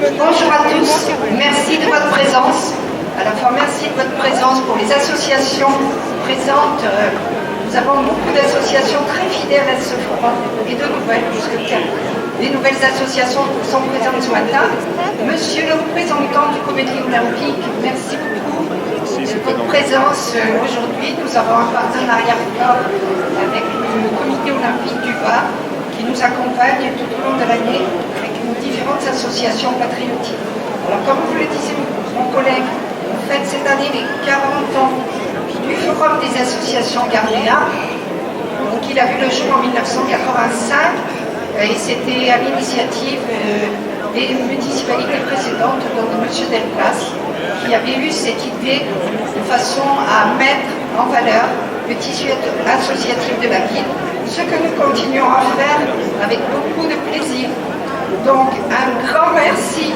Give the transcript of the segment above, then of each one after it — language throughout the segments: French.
Bonjour à tous, merci de votre présence. À la fois merci de votre présence pour les associations présentes. Nous avons beaucoup d'associations très fidèles à ce forum et de nouvelles, puisque les nouvelles associations sont présentes ce matin. Monsieur le représentant du comité olympique, merci beaucoup de votre présence aujourd'hui. Nous avons un partenariat fort avec le comité olympique du Var qui nous accompagne tout au long de l'année avec nos différentes associations patriotiques. Alors comme vous le disiez mon collègue, on fête cette année les 40 ans du Forum des associations gardéens. Donc il a vu le jour en 1985 et c'était à l'initiative des municipalités précédentes, donc M. Delplace, qui avait eu cette idée de façon à mettre en valeur le tissu associatif de la ville, ce que nous continuons à faire avec beaucoup de plaisir. Donc un grand merci,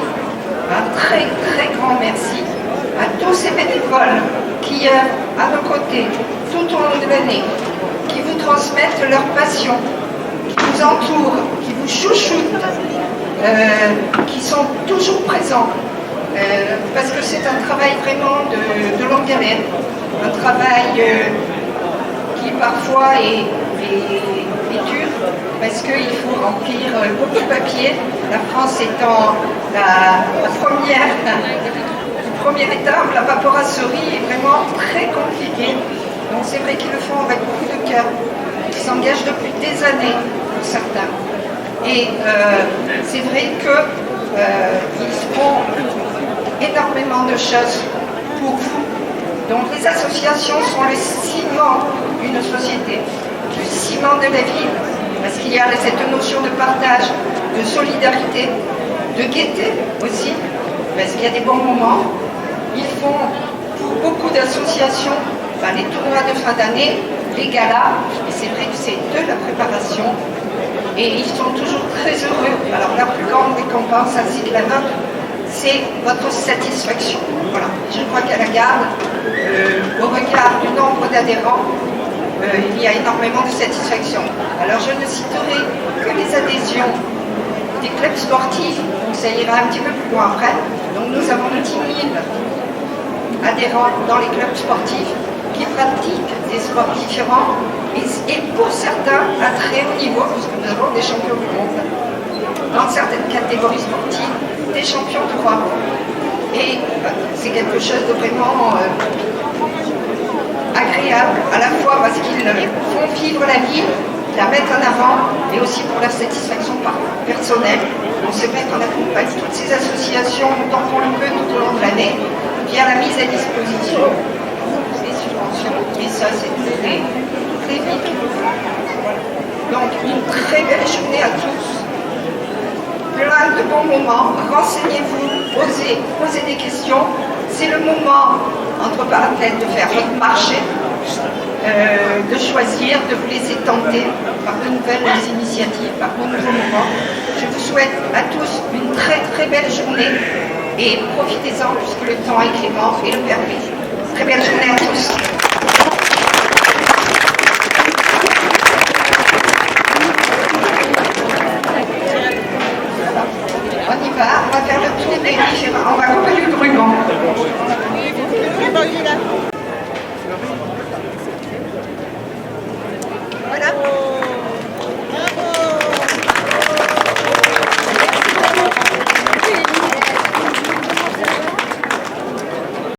un très très grand merci à tous ces bénévoles qui œuvrent à nos côtés tout au long de l'année, qui vous transmettent leur passion, qui vous entourent, qui vous chouchoutent, qui sont toujours présents, parce que c'est un travail vraiment de longue haleine, un travail qui parfois est dur, parce qu'il faut remplir beaucoup de papiers. La France étant la première étape, la paperasserie est vraiment très compliquée. Donc c'est vrai qu'ils le font avec beaucoup de cœur. Ils s'engagent depuis des années pour certains. Et c'est vrai qu'ils font énormément de choses pour vous. Donc les associations sont le ciment d'une société, le ciment de la ville, parce qu'il y a cette notion de partage, de solidarité, de gaieté aussi, parce qu'il y a des bons moments. Ils font pour beaucoup d'associations les tournois de fin d'année, les galas, et c'est vrai que c'est de la préparation, et ils sont toujours très heureux. Alors la plus grande récompense, ainsi que la nôtre, c'est votre satisfaction. Voilà. Je crois qu'à la garde, au regard du nombre d'adhérents, il y a énormément de satisfaction. Alors je ne citerai que les adhésions des clubs sportifs, donc ça ira un petit peu plus loin après. Donc nous avons 10 000 adhérents dans les clubs sportifs qui pratiquent des sports différents et pour certains à très haut niveau, puisque nous avons des champions du monde dans certaines catégories sportives, des champions d'Europe. Et c'est quelque chose de vraiment agréable, à la fois parce qu'ils font vivre la ville, la mettent en avant, et aussi pour leur satisfaction personnelle. Donc c'est vrai qu'on accompagne toutes ces associations autant qu'on le peut tout au long de l'année, via la mise à disposition des subventions, et ça c'est très vite. Donc une très belle journée à tous, plein de bons moments, renseignez-vous, posez des questions. C'est le moment, entre parenthèses, de faire votre marché, de choisir, de vous laisser tenter par de nouvelles initiatives, par de nouveaux moments. Je vous souhaite à tous une très très belle journée et profitez-en puisque le temps est clément et le permet. Très belle journée à tous. On y va, on va faire le tour des différents, on va couper le ruban. Voilà.